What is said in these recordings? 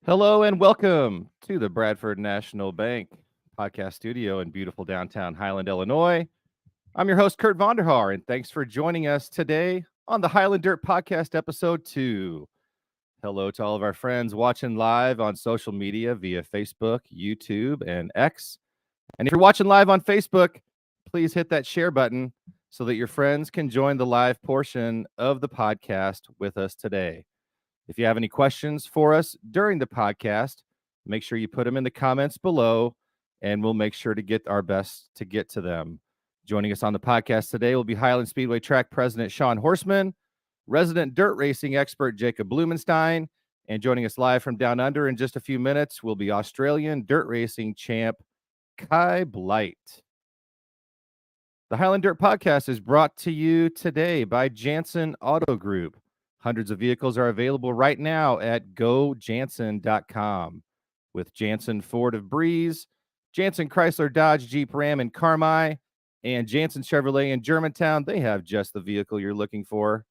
Hello and welcome to the Bradford National Bank podcast studio in beautiful downtown Highland, Illinois. I'm your host, Kurt Vonder, and thanks for joining us today on the Highland Dirt Podcast, episode 2. Hello to all of our friends watching live on social media via Facebook, YouTube, and X. And if you're watching live on Facebook, please hit that share button so that your friends can join the live portion of the podcast with us today. If you have any questions for us during the podcast, make sure you put them in the comments below, and we'll make sure to get our best to get to them. Joining us on the podcast today will be Highland Speedway Track President Shaun Horstmann, resident dirt racing expert Jacob Blumenstein, and joining us live from down under in just a few minutes will be Australian dirt racing champ Blight. The Highland Dirt Podcast is brought to you today by Jansen Auto Group. Hundreds of vehicles are available right now at gojansen.com. With Jansen Ford of Breeze, Jansen Chrysler Dodge Jeep Ram and Carmi, and Jansen Chevrolet in Germantown, they have just the vehicle you're looking for.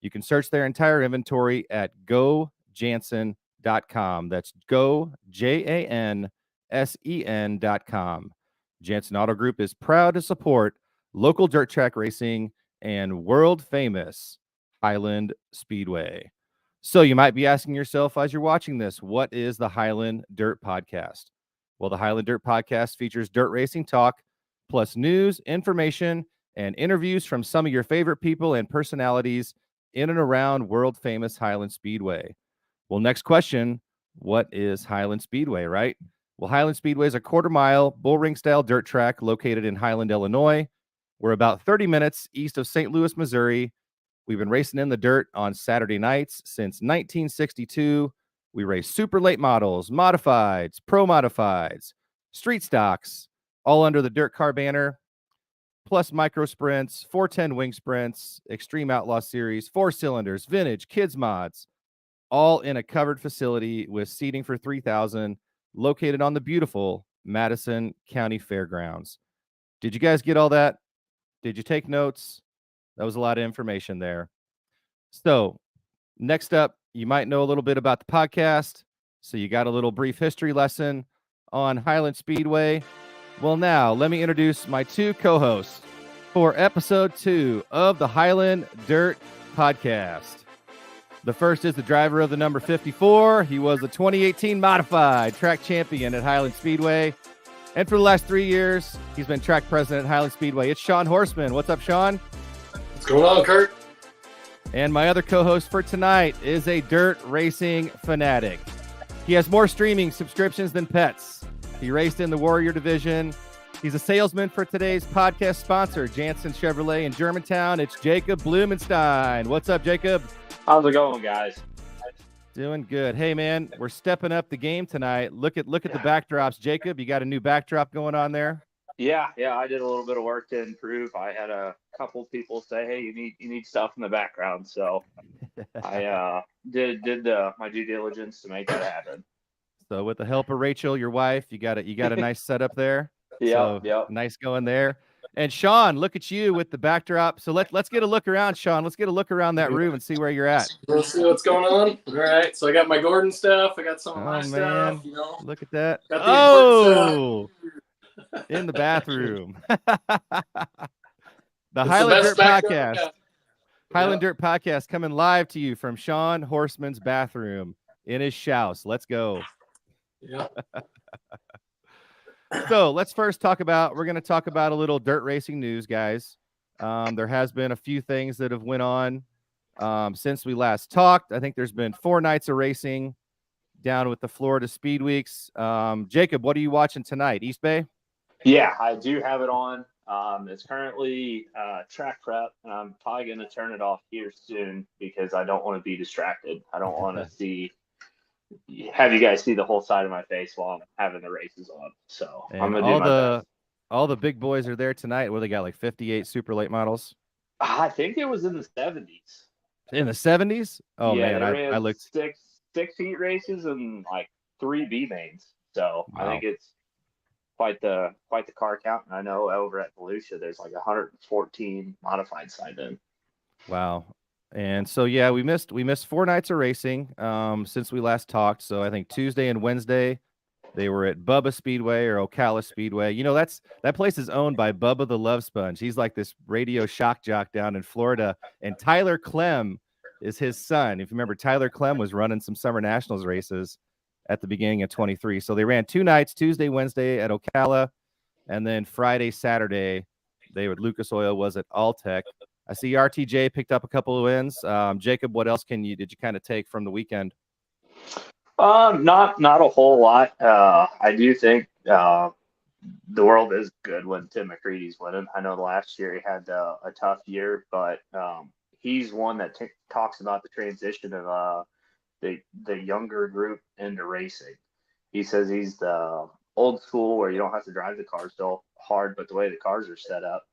You can search their entire inventory at gojansen.com. That's gojansen.com. Jansen Auto Group is proud to support local dirt track racing and world-famous Highland Speedway. So you might be asking yourself as you're watching this, what is the Highland Dirt Podcast? Well, the Highland Dirt Podcast features dirt racing talk, plus news, information, and interviews from some of your favorite people and personalities in and around world-famous Highland Speedway. Well, next question, what is Highland Speedway, right? Well, Highland Speedway is a quarter-mile bull-ring-style dirt track located in Highland, Illinois. We're about 30 minutes east of St. Louis, Missouri. We've been racing in the dirt on Saturday nights since 1962. We race super late models, modifieds, pro modifieds, street stocks, all under the dirt car banner, plus micro sprints, 410 wing sprints, extreme outlaw series, 4 cylinders, vintage, kids mods, all in a covered facility with seating for 3,000, located on the beautiful Madison County Fairgrounds. Did you guys get all that? Did you take notes? That was a lot of information there. So next up, you might know a little bit about the podcast. So you got a little brief history lesson on Highland Speedway. Well, now let me introduce my two co-hosts for episode 2 of the Highland Dirt Podcast. The first is the driver of the number 54. He was the 2018 modified track champion at Highland Speedway. And for the last 3 years, he's been track president at Highland Speedway. It's Shaun Horstmann. What's up, Shaun? What's going on, Kurt? And my other co-host for tonight is a dirt racing fanatic. He has more streaming subscriptions than pets. He raced in the Warrior division. He's a salesman for today's podcast sponsor, Jansen Chevrolet in Germantown. It's Jacob Blumenstein. What's up, Jacob? How's it going, guys? Doing good. Hey, man, we're stepping up the game tonight. Look at the backdrops, Jacob. You got a new backdrop going on there? Yeah, I did a little bit of work to improve. I had a couple people say, "Hey, you need stuff in the background," so I did my due diligence to make that happen. So with the help of Rachel, your wife, you got a nice setup there. Yeah, Nice going there. And Shaun, look at you with the backdrop. So let's get a look around, Shaun. Let's get a look around that room and see where you're at. Let's see what's going on. All right, so I got my Gordon stuff. I got some of my stuff. Look at that. Got in the bathroom. The It's Highland the Dirt best Podcast. background. Highland Dirt Podcast coming live to you from Shaun Horstmann's bathroom in his house. Let's go. Yeah. So let's first we're going to talk about a little dirt racing news, guys. There has been a few things that have went on since we last talked. I think there's been 4 nights of racing down with the Florida Speed Weeks. Jacob, what are you watching tonight? East Bay? Yeah, I do have it on. It's currently track prep, and I'm probably going to turn it off here soon because I don't want to be distracted. I don't want to have you guys see the whole side of my face while I'm having the races on. So And I'm going to do my best. all the big boys are there tonight. Well, they got like 58 super late models. I think it was in the 70s. In the 70s? Oh, yeah, man, I looked. six heat races and like 3 B mains. So Wow. I think it's quite the car count. And I know over at Volusia there's like 114 modified signed in. Wow. And so yeah, we missed 4 nights of racing since we last talked. So I think Tuesday and Wednesday they were at Bubba Speedway or Ocala Speedway. You know, that place is owned by Bubba the Love Sponge. He's like this radio shock jock down in Florida. And Tyler Clem is his son. If you remember, Tyler Clem was running some Summer Nationals races at the beginning of 23. So they ran 2 nights, Tuesday, Wednesday at Ocala, and then Friday, Saturday, Lucas Oil was at Alltech. I see RTJ picked up a couple of wins. Jacob, what else did you kind of take from the weekend? Not a whole lot. I do think the world is good when Tim McCready's winning. I know last year he had a tough year, but he's one that talks about the transition of the younger group into racing. He says he's the old school where you don't have to drive the car so hard, but the way the cars are set up,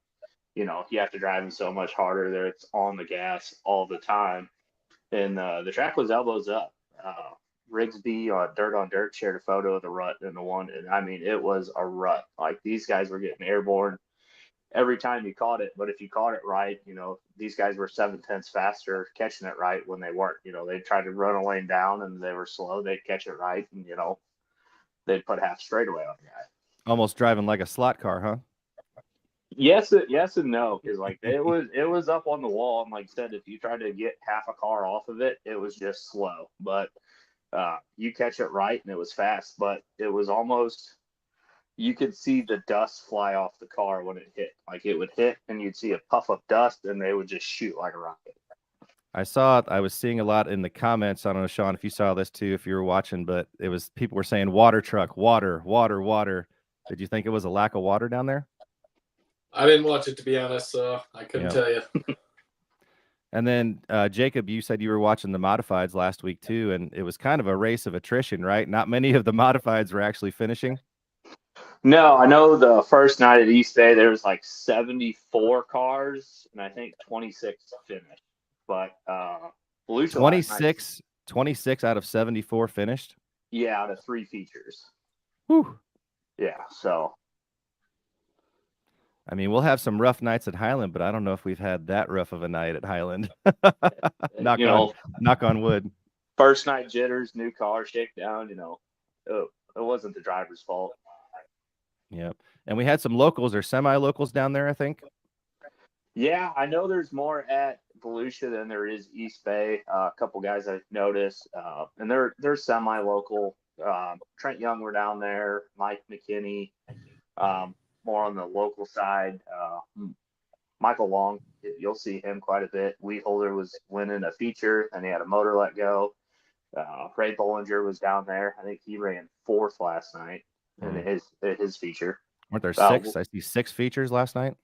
you have to drive them so much harder there. It's on the gas all the time. And the track was elbows up. Rigsby on Dirt shared a photo of the rut in the one. And I mean, it was a rut. Like these guys were getting airborne every time you caught it. But if you caught it right, these guys were 7/10 faster catching it right when they weren't. They'd try to run a lane down and they were slow. They'd catch it right. And, they'd put half straightaway on the guy. Almost driving like a slot car, huh? Yes and no, because like it was up on the wall, and like I said, if you tried to get half a car off of it, it was just slow. But you catch it right, and it was fast. But it was almost you could see the dust fly off the car when it hit. Like it would hit, and you'd see a puff of dust, and they would just shoot like a rocket. I was seeing a lot in the comments. I don't know, Shaun, if you saw this too, if you were watching, but people were saying water truck, water. Did you think it was a lack of water down there? I didn't watch it, to be honest, so I couldn't tell you. And then, Jacob, you said you were watching the modifieds last week too, and it was kind of a race of attrition, right? Not many of the modifieds were actually finishing. No, I know the first night at East Bay, there was like 74 cars, and I think 26 finished. But Volusia 26 out of 74 finished? Yeah, out of 3 features. Whew. Yeah, so. I mean, we'll have some rough nights at Highland, but I don't know if we've had that rough of a night at Highland. knock on wood. First night jitters, new car shakedown, it wasn't the driver's fault. Yep. And we had some locals or semi-locals down there, I think. Yeah, I know there's more at Volusia than there is East Bay. A couple guys I've noticed, and they're semi-local. Trent Young were down there, Mike McKinney, more on the local side. Michael Long, you'll see him quite a bit. Wheatholder was winning a feature, and he had a motor let go. Ray Bollinger was down there. I think he ran 4th last night in his feature. Weren't there 6? I see 6 features last night.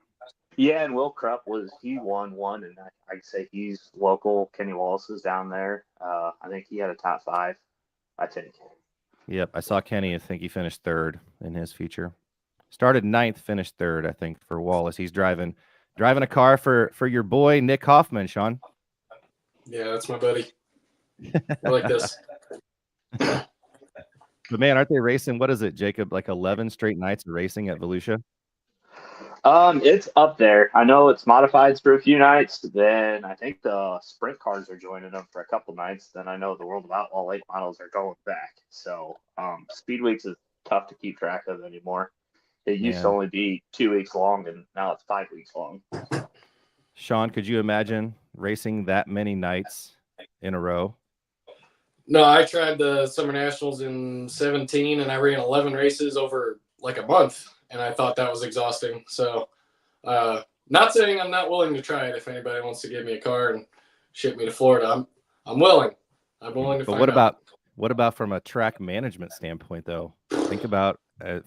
Yeah, and Will Krupp he won one, and I'd say he's local. Kenny Wallace is down there. I think he had a top 5, I think. Yep, I saw Kenny. I think he finished 3rd in his feature. Started 9th, finished 3rd, I think, for Wallace. He's driving a car for your boy Nick Hoffman, Shaun. Yeah, that's my buddy. I like this. But man, aren't they racing? What is it, Jacob? Like 11 straight nights of racing at Volusia? It's up there. I know it's modifieds for a few nights. Then I think the sprint cars are joining them for a couple nights. Then I know the World of Outlaw late models are going back. So Speed Weeks is tough to keep track of anymore. It used to only be 2 weeks long, and now it's 5 weeks long. Shaun, could you imagine racing that many nights in a row? No, I tried the Summer Nationals in 17, and I ran 11 races over like a month, and I thought that was exhausting. So not saying I'm not willing to try it. If anybody wants to give me a car and ship me to Florida, I'm willing. I'm willing to But find out. what about from a track management standpoint, though? Think about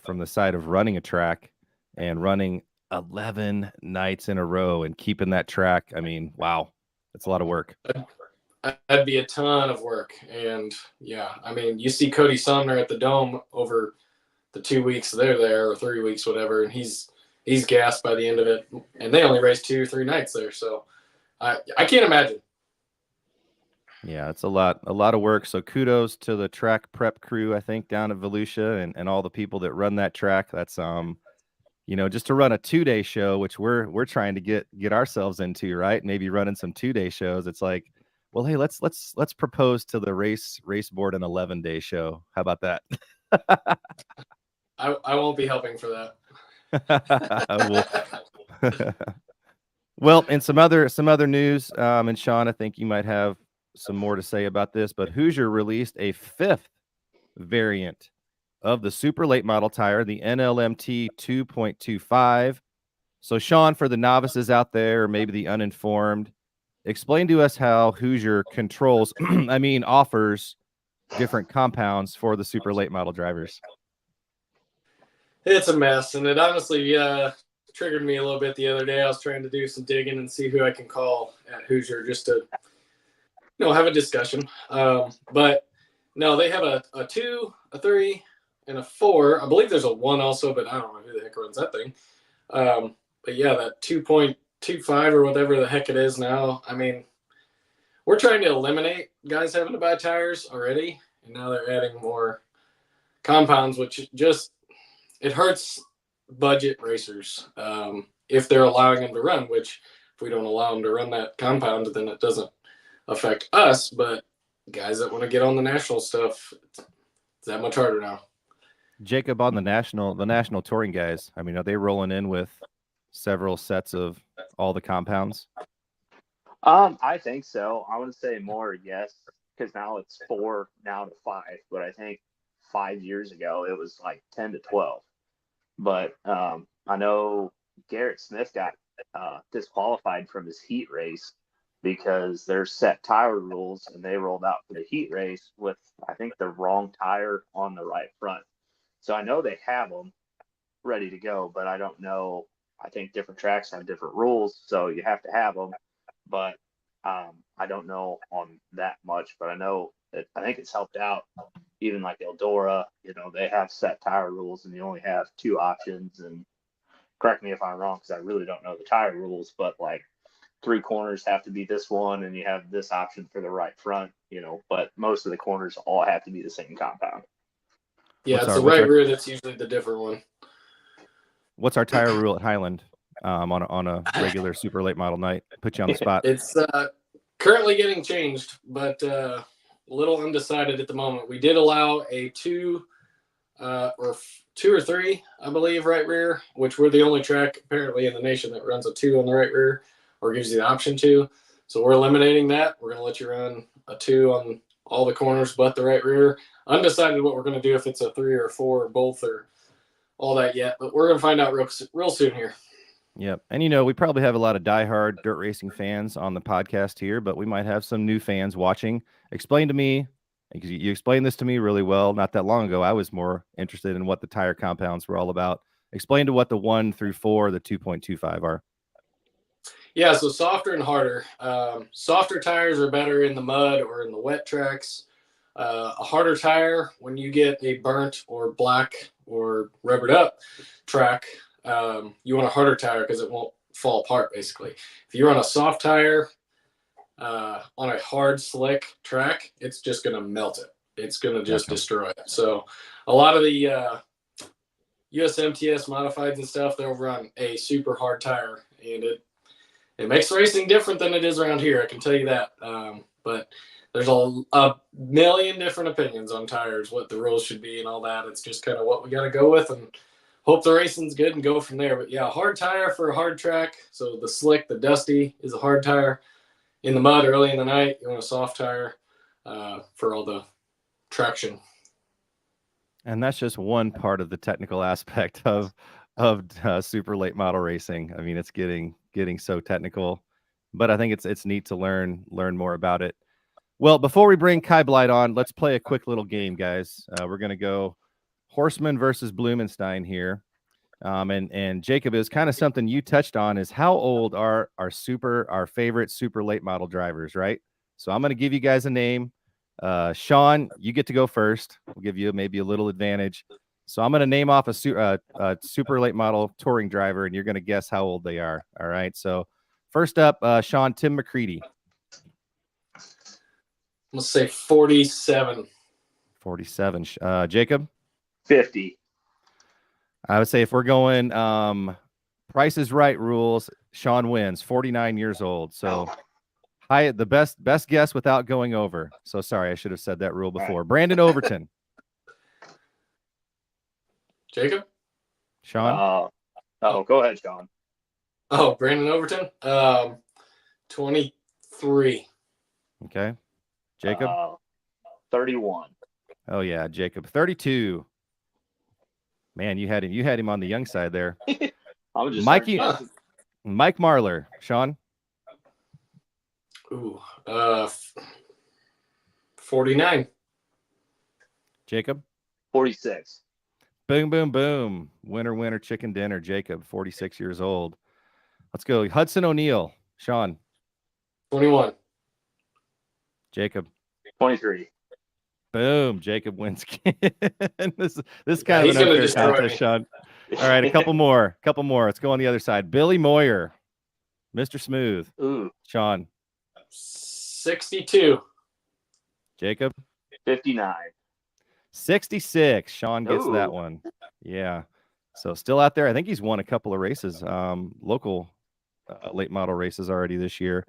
from the side of running a track and running 11 nights in a row and keeping that track. I mean, wow, that's a lot of work. That'd be a ton of work. And yeah, I mean, you see Cody Sumner at the Dome over the 2 weeks they're there, or 3 weeks, whatever, and he's gassed by the end of it. And they only race 2 or 3 nights there. So I can't imagine. Yeah, it's a lot of work. So kudos to the track prep crew, I think, down at Volusia and all the people that run that track. That's just to run a 2-day show, which we're trying to get ourselves into, right? Maybe running some 2-day shows. It's like, well, hey, let's propose to the race board an 11-day show. How about that? I won't be helping for that. Well, and some other news, and Shaun, I think you might have some more to say about this, but Hoosier released a 5th variant of the super late model tire, the NLMT 2.25. So, Shaun, for the novices out there, or maybe the uninformed, explain to us how Hoosier controls, offers different compounds for the super late model drivers. It's a mess, and it honestly triggered me a little bit the other day. I was trying to do some digging and see who I can call at Hoosier just to, have a discussion. But no, they have a 2, a 3, and a 4. I believe there's a 1 also, but I don't know who the heck runs that thing. But yeah, that 2.25 or whatever the heck it is now. I mean, we're trying to eliminate guys having to buy tires already, and now they're adding more compounds, which just it hurts budget racers if they're allowing them to run, which if we don't allow them to run that compound, then it doesn't affect us, but guys that want to get on the national stuff, it's that much harder now. Jacob, on the national touring guys, are they rolling in with several sets of all the compounds? I think so. I would say more, yes, because now it's 4 now to 5, but I think 5 years ago it was like 10 to 12. But I know Garrett Smith got disqualified from his heat race because there's set tire rules, and they rolled out for the heat race with, I think, the wrong tire on the right front. So I know they have them ready to go, but I don't know. I think different tracks have different rules, so you have to have them. But I don't know on that much, but I know that I think it's helped out. Even like Eldora, they have set tire rules, and you only have 2 options. And correct me if I'm wrong, because I really don't know the tire rules, but like 3 corners have to be this one, and you have this option for the right front, but most of the corners all have to be the same compound. Yeah, it's the right rear that's usually the different one. What's our tire rule at Highland on a regular super late model night? Put you on the spot. It's currently getting changed, but a little undecided at the moment. We did allow a 2 or 3, I believe, right rear, which we're the only track apparently in the nation that runs a 2 on the right rear or gives you the option to. So we're eliminating that. We're going to let you run a 2 on all the corners but the right rear. Undecided what we're going to do, if it's a 3 or 4 or both or all that yet, but we're going to find out real soon here. Yep. And, we probably have a lot of diehard dirt racing fans on the podcast here, but we might have some new fans watching. Explain to me, because you explained this to me really well not that long ago. I was more interested in what the tire compounds were all about. Explain to what the 1 through 4, the 2.25 are. Yeah, so softer and harder. Softer tires are better in the mud or in the wet tracks. A harder tire, when you get a burnt or black or rubbered up track, you want a harder tire because it won't fall apart, basically. If you run a soft tire on a hard, slick track, it's just going to melt it. It's going to just destroy it. So a lot of the USMTS modifieds and stuff, they'll run a super hard tire, and it makes racing different than it is around here, I can tell you that. But there's a million different opinions on tires, what the rules should be and all that. It's just kind of what we got to go with and hope the racing's good and go from there. But yeah, hard tire for a hard track. So the slick, the dusty is a hard tire. In the mud early in the night, you want a soft tire for all the traction. And that's just one part of the technical aspect of super late model racing. It's getting so technical, but I think it's neat to learn more about it. Well, before we bring Kai Blight on, let's play a quick little game, guys. We're going to go Horstmann versus Blumenstein here. And Jacob, is kind of something you touched on, is how old are our favorite super late model drivers, right? So I'm going to give you guys a name. Shaun, you get to go first. We'll give you maybe a little advantage. So I'm going to name off a super late model touring driver, and you're going to guess how old they are. All right. So first up, Shaun, Tim McCready. Let's say 47. 47. Jacob? 50. I would say if we're going Price is Right rules, Shaun wins. 49 years old. So the best guess without going over. So sorry, I should have said that rule before. Right. Brandon Overton. Jacob? Shaun? Go ahead, Shaun. Oh, Brandon Overton? 23. Okay. Jacob? 31. Oh, yeah, Jacob. 32. Man, you had him on the young side there. I'm just Mike Marlar. Shaun? Ooh, 49. Jacob? 46. Boom, boom, boom. Winner, winner, chicken dinner. Jacob, 46 years old. Let's go. Hudson O'Neal. Shaun? 21. Jacob? 23. Boom. Jacob wins. This is kind of an unfair contest, Shaun. All right, a couple more. Let's go on the other side. Billy Moyer. Mr. Smooth. Ooh. Shaun? 62. Jacob? 59. 66. Shaun gets that one. Yeah. So still out there. I think he's won a couple of races, local late model races already this year.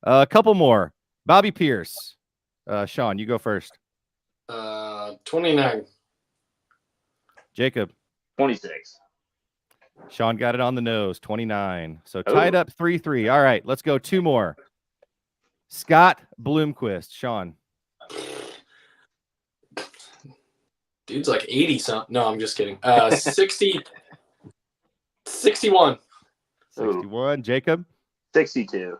A couple more. Bobby Pierce. Shaun, you go first. 29. Jacob? 26. Shaun got it on the nose. 29. So tied up 3-3. All right, let's go. Two more. Scott Bloomquist. Shaun? Dude's like 80 something. No, I'm just kidding. 60. 61. 61. Jacob? 62.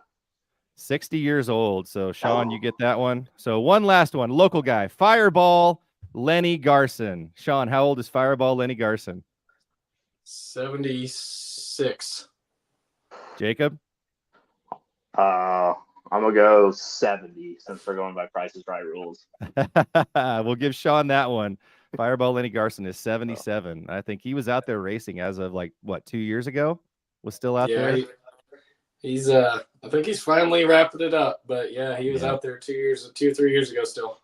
60 years old. So Shaun, you get that one. So one last one. Local guy. Fireball Lenny Garson. Shaun, how old is Fireball Lenny Garson? 76. Jacob? I'm gonna go 70 since we're going by Price is Right rules. We'll give Shaun that one. Fireball Lenny Garson is 77. I think he was out there racing as of 2 years ago? Was still out there? He's I think he's finally wrapping it up, but yeah, he was out there 2 or 3 years ago still.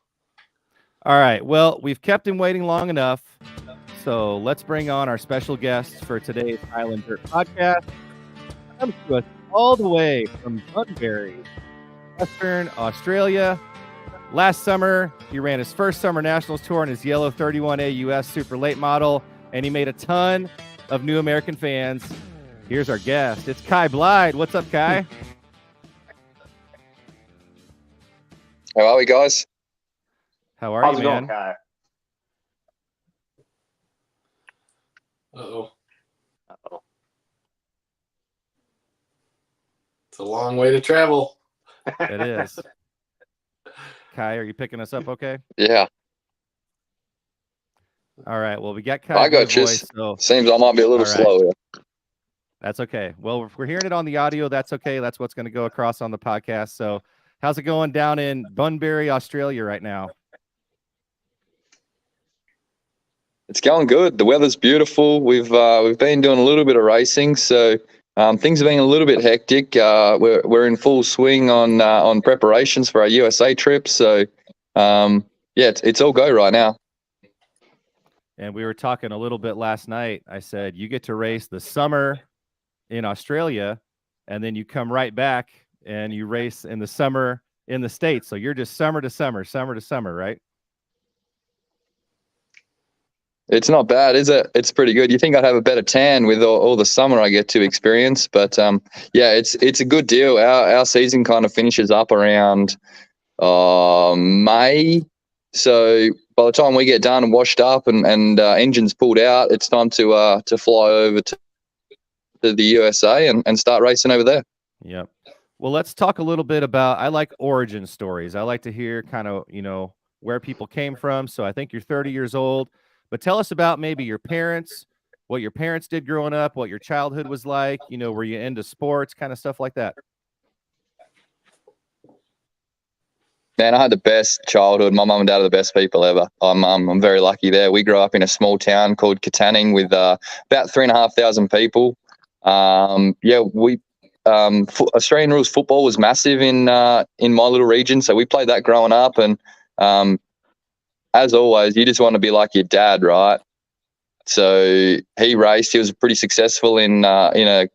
All right. Well, we've kept him waiting long enough. So let's bring on our special guest for today's Highland Dirt podcast. Comes to us all the way from Bunbury, Western Australia. Last summer, he ran his first Summer Nationals tour in his yellow 31A US Super Late Model, and he made a ton of new American fans. Here's our guest. It's Kai Blight. What's up, Kai? How are we, guys? How are you, man? Going, Kai? Uh-oh. It's a long way to travel. It is. Kai, are you picking us up okay? Yeah. All right. Well, we got Kai. I got you. So... Seems I might be a little slow here. That's okay. Well, if we're hearing it on the audio, that's okay. That's what's going to go across on the podcast. So how's it going down in Bunbury, Australia right now? It's going good. The weather's beautiful. We've been doing a little bit of racing, so things have been a little bit hectic. We're in full swing on preparations for our USA trip. So it's all go right now. And we were talking a little bit last night. I said you get to race the summer in Australia, and then you come right back and you race in the summer in the States. So you're just summer to summer, right? It's not bad, is it? It's pretty good. You think I'd have a better tan with all the summer I get to experience, but it's a good deal. Our season kind of finishes up around May. So by the time we get done and washed up and engines pulled out, it's time to fly over to the USA and start racing over there. Yep. Well, let's talk a little bit about, I like origin stories. I like to hear kind of, where people came from. So I think you're 30 years old, but tell us about maybe your parents, what your parents did growing up, what your childhood was like, were you into sports, kind of stuff like that? Man, I had the best childhood. My mum and dad are the best people ever. I'm very lucky there. We grew up in a small town called Katanning with about 3,500 people. Australian rules football was massive in my little region, so we played that growing up. And as always, you just want to be like your dad, right? So he raced. He was pretty successful in a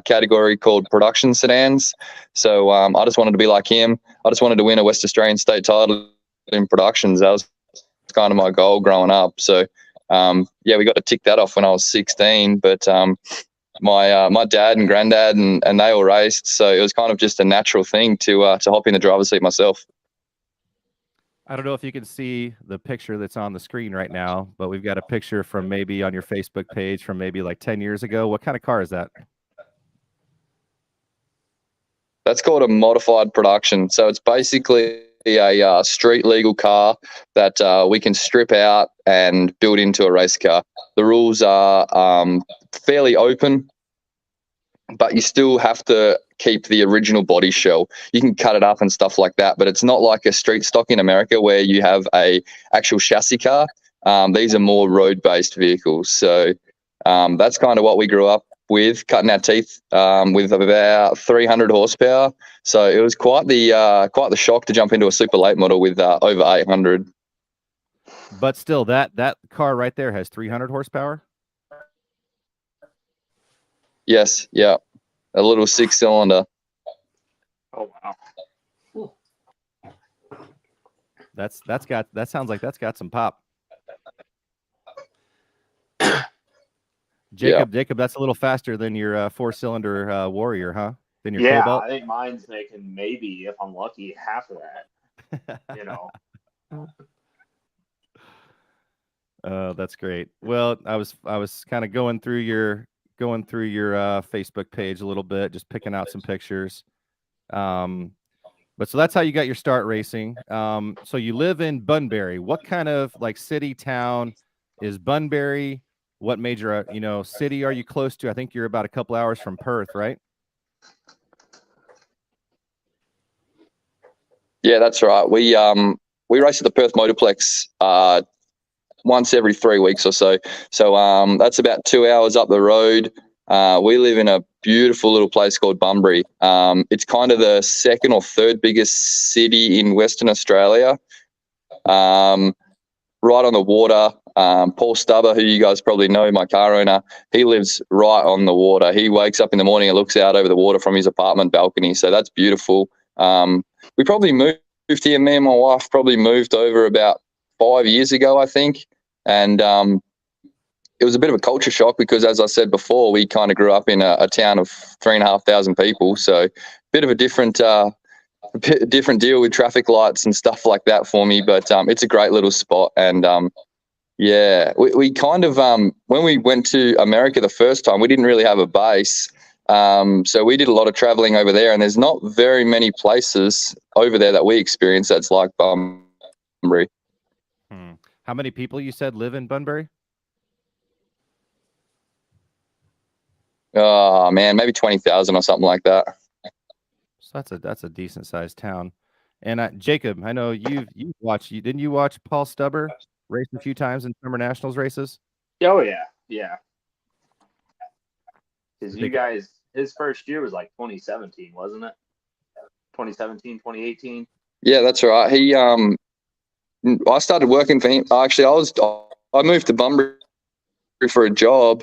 category called production sedans. So I just wanted to be like him. I just wanted to win a West Australian state title in productions. That was kind of my goal growing up. So we got to tick that off when I was 16. But my dad and granddad and they all raced, so it was kind of just a natural thing to hop in the driver's seat myself. I don't know if you can see the picture that's on the screen right now, but we've got a picture from maybe on your Facebook page from maybe like 10 years ago. What kind of car is that? That's called a modified production. So it's basically a street legal car that we can strip out and build into a race car. The rules are fairly open, but you still have to keep the original body shell. You can cut it up and stuff like that, but it's not like a street stock in America where you have a actual chassis car. These are more road-based vehicles. So that's kind of what we grew up with, cutting our teeth with about 300 horsepower. So it was quite the shock to jump into a super late model with over 800. But still, that car right there has 300 horsepower. Yes, yeah, a little 6-cylinder. Oh wow! That sounds like that's got some pop. Jacob, that's a little faster than your 4-cylinder Warrior, huh? Than your Cobalt? I think mine's making maybe, if I'm lucky, half of that. Oh, that's great. Well, I was kind of going through your Facebook page a little bit, just picking out some pictures. But so that's how you got your start racing. So you live in Bunbury. What kind of like city town is Bunbury? What major city are you close to? I think you're about a couple hours from Perth, right? Yeah, that's right. We race at the Perth Motorplex once every 3 weeks or so. So that's about 2 hours up the road. We live in a beautiful little place called Bunbury. It's kind of the second or third biggest city in Western Australia. Right on the water. Paul Stubber, who you guys probably know, my car owner, he lives right on the water. He wakes up in the morning and looks out over the water from his apartment balcony. So that's beautiful. We probably moved here. Me and my wife probably moved over about 5 years ago, I think. And it was a bit of a culture shock because, as I said before, we kind of grew up in a town of 3,500 people. So a bit of a different deal with traffic lights and stuff like that for me. But it's a great little spot. And we kind of, when we went to America the first time, we didn't really have a base. So we did a lot of traveling over there, and there's not very many places over there that we experience that's like Bunbury. How many people you said live in Bunbury? Oh man, maybe 20,000 or something like that. So that's a decent sized town. And Jacob, I know you didn't you watch Paul Stubber race a few times in Summer Nationals races? Oh yeah. Because you guys, his first year was like 2017, wasn't it? 2017, 2018. Yeah, that's right. He I started working for him. Actually, I moved to Bunbury for a job,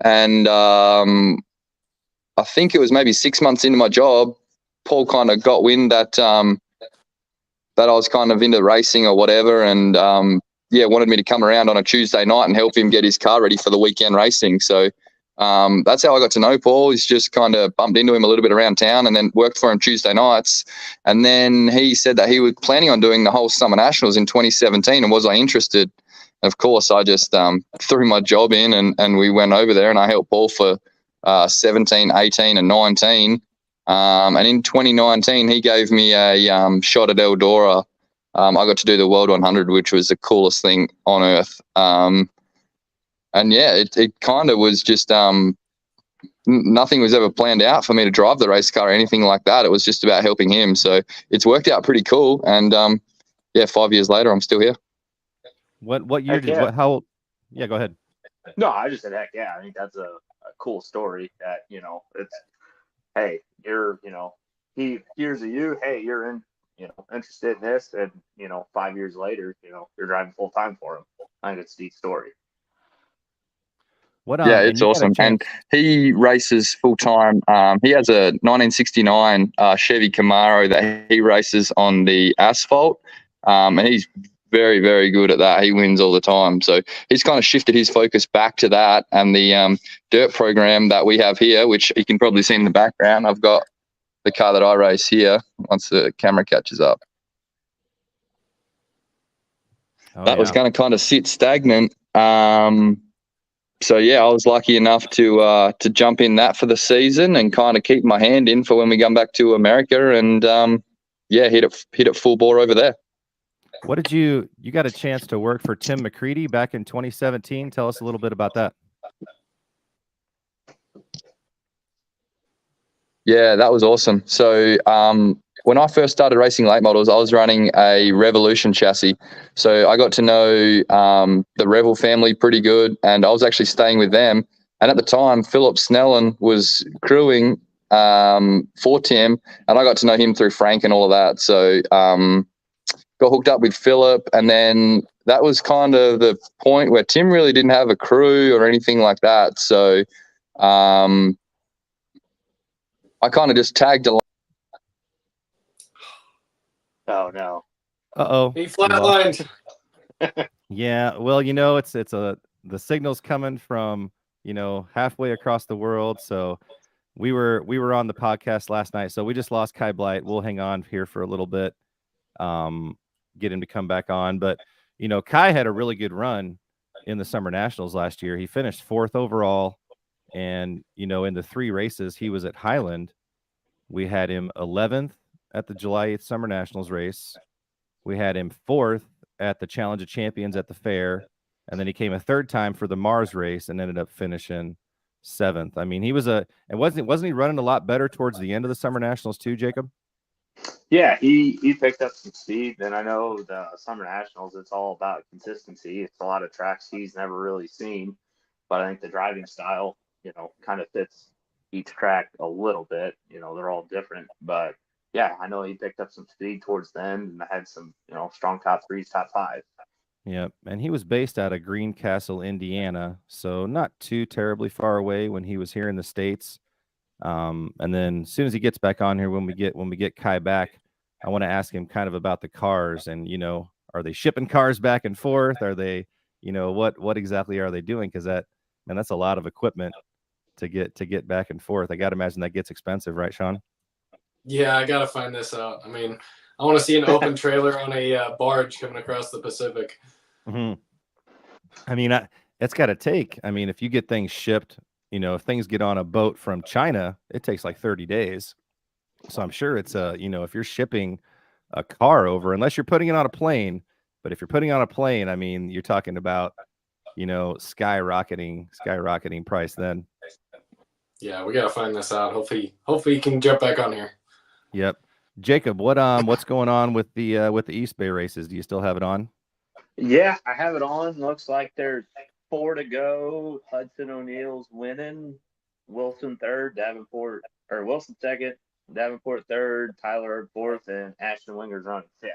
and I think it was maybe 6 months into my job, Paul kind of got wind that I was kind of into racing or whatever, and wanted me to come around on a Tuesday night and help him get his car ready for the weekend racing. So that's how I got to know Paul. He's just kind of bumped into him a little bit around town and then worked for him Tuesday nights. And then he said that he was planning on doing the whole Summer Nationals in 2017, and was I interested? And of course, I just threw my job in and we went over there, and I helped Paul for 17, 18 and 19. And in 2019, he gave me a shot at Eldora. I got to do the World 100, which was the coolest thing on earth. And yeah, it kind of was just nothing was ever planned out for me to drive the race car or anything like that. It was just about helping him. So it's worked out pretty cool. And 5 years later, I'm still here. What year did what? How old? Yeah, go ahead. No, I just said heck yeah. I think that's a cool story. That it's hey, you're he hears of you. Hey, you're in interested in this, and 5 years later, you're driving full time for him. I think it's a neat story. What? Yeah, And it's you got a awesome. And chance- he races full time. He has a 1969 Chevy Camaro that he races on the asphalt. And he's very, very good at that. He wins all the time. So he's kind of shifted his focus back to that and the dirt program that we have here, which you can probably see in the background. I've got the car that I race here once the camera catches up. That was going to kind of sit stagnant. So yeah, I was lucky enough to jump in that for the season and kind of keep my hand in for when we come back to America and hit it full bore over there. What did you got a chance to work for Tim McCready back in 2017? Tell us a little bit about that. Yeah, that was awesome. So when I first started racing late models, I was running a Revolution chassis. So I got to know the Revel family pretty good, and I was actually staying with them. And at the time, Philip Snellen was crewing for Tim, and I got to know him through Frank and all of that. So got hooked up with Philip, and then that was kind of the point where Tim really didn't have a crew or anything like that. So I kind of just tagged along. Oh no. Uh-oh. He flatlined. Yeah, well, the signal's coming from, halfway across the world. So we were on the podcast last night. So we just lost Kai Blight. We'll hang on here for a little bit. Get him to come back on. But, Kai had a really good run in the Summer Nationals last year. He finished 4th overall. And, in the 3 races, he was at Highland. We had him 11th at the July 8th Summer Nationals race. We had him 4th at the Challenge of Champions at the fair. And then he came a 3rd time for the Mars race and ended up finishing 7th. I mean, he was and wasn't he running a lot better towards the end of the Summer Nationals too, Jacob? Yeah, he picked up some speed. And I know the Summer Nationals, it's all about consistency. It's a lot of tracks he's never really seen. But I think the driving style, kind of fits each track a little bit. They're all different. But yeah, I know he picked up some speed towards the end and had some, strong top 3s, top 5. Yep. And he was based out of Greencastle, Indiana. So not too terribly far away when he was here in the States. And then as soon as he gets back on here, when we get Kai back, I want to ask him kind of about the cars and, are they shipping cars back and forth? Are they, what exactly are they doing? Because that's a lot of equipment to get back and forth. I got to imagine that gets expensive, right, Shaun? Yeah, I got to find this out. I mean, I want to see an open trailer on a barge coming across the Pacific. Mm-hmm. I mean, it's got to take. I mean, if you get things shipped, if things get on a boat from China, it takes like 30 days. So I'm sure it's if you're shipping a car over, unless you're putting it on a plane, but if you're putting it on a plane, I mean, you're talking about, skyrocketing price then. Yeah, we got to find this out. Hopefully you can jump back on here. Yep. Jacob, what's going on with the East Bay races? Do you still have it on? Yeah, I have it on. Looks like there's 4 to go. Hudson O'Neill's winning. Wilson 3rd, Wilson 2nd, Davenport 3rd, Tyler 4th, and Ashton Winger's running 5th.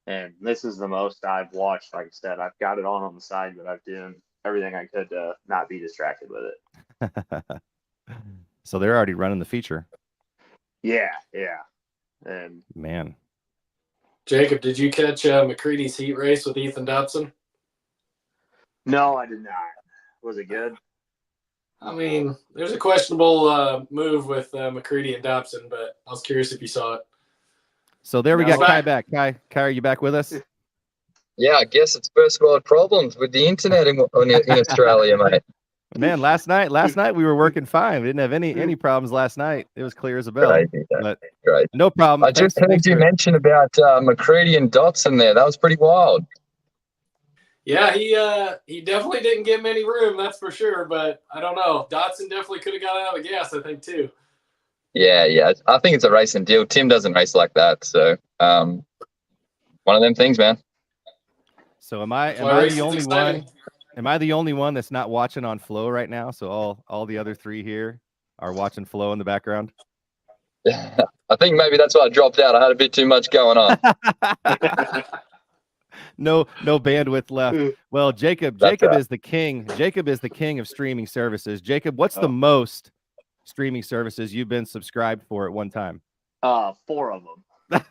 And this is the most I've watched. Like I said, I've got it on the side, but I've done everything I could to not be distracted with it. So they're already running the feature. Yeah. And man, Jacob, did you catch McCready's heat race with Ethan Dotson? No, I did not. Was it good? I mean, there's a questionable move with McCready and Dobson, but I was curious if you saw it. So there we got Kai back. Kai, are you back with us? Yeah, I guess it's first world problems with the internet in Australia, mate. Man, last night we were working fine. We didn't have any problems last night. It was clear as a bell. Crazy, but great. No problem. I just heard you mention about McCready and Dotson there. That was pretty wild. Yeah, he definitely didn't give him any room, that's for sure. But I don't know. Dotson definitely could have got out of the gas, I think, too. Yeah. I think it's a racing deal. Tim doesn't race like that, so one of them things, man. So am I the only one? Am I the only one that's not watching on Flow right now? So all the other 3 here are watching Flow in the background. I think maybe that's why I dropped out. I had a bit too much going on. No bandwidth left. Well, Jacob That's right. is the king. Jacob is the king of streaming services. Jacob, what's the Oh. most streaming services you've been subscribed for at one time? 4 of them.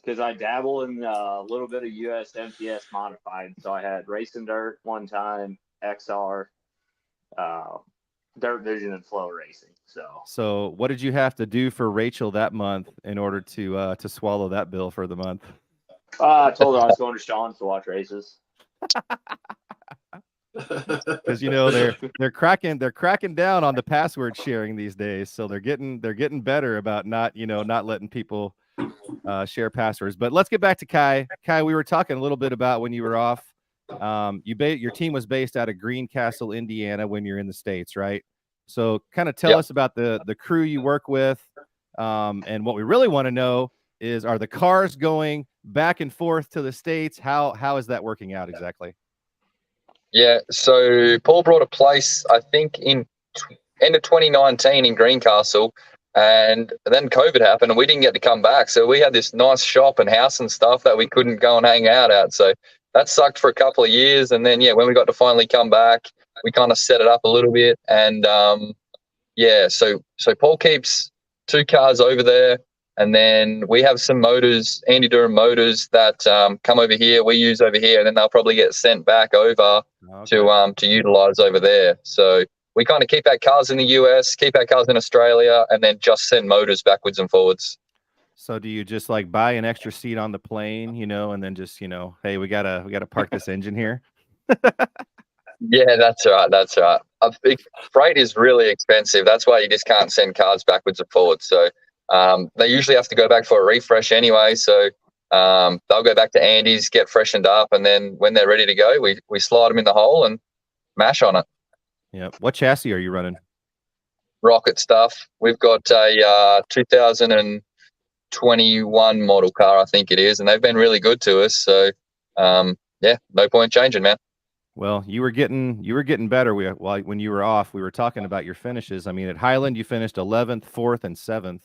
Because I dabble in a little bit of US MTS modified. So I had Racing Dirt one time, XR, Dirt Vision, and Flow Racing. So what did you have to do for Rachel that month in order to swallow that bill for the month? I told her I was going to Shaun to watch races. Because they're cracking down on the password sharing these days, so they're getting better about not letting people share passwords. But let's get back to Kai. Kai, we were talking a little bit about when you were off. Your team was based out of Greencastle, Indiana, when you're in the States, right? So kind of tell us about the crew you work with, and what we really want to know is, are the cars going back and forth to the States? How is that working out exactly? Yeah, so Paul brought a place, I think, in end of 2019 in Greencastle, and then COVID happened and we didn't get to come back. So we had this nice shop and house and stuff that we couldn't go and hang out at. So that sucked for a couple of years. And then, when we got to finally come back, we kind of set it up a little bit. And, so Paul keeps 2 cars over there. And then we have some motors, Andy Durham motors, that come over here, we use over here, and then they'll probably get sent back over to utilize over there. So we kind of keep our cars in the US, keep our cars in Australia, and then just send motors backwards and forwards. So do you just like buy an extra seat on the plane, and then just, hey, we gotta park this engine here? Yeah, that's right. That's right. Freight is really expensive. That's why you just can't send cars backwards and forwards. So they usually have to go back for a refresh anyway. So they'll go back to Andy's, get freshened up, and then when they're ready to go, we slide them in the hole and mash on it. Yeah. What chassis are you running? Rocket stuff. We've got a 2021 model car, I think it is, and they've been really good to us. So no point changing, man. Well, you were getting better. When you were off, we were talking about your finishes. I mean, at Highland, you finished 11th, 4th, and 7th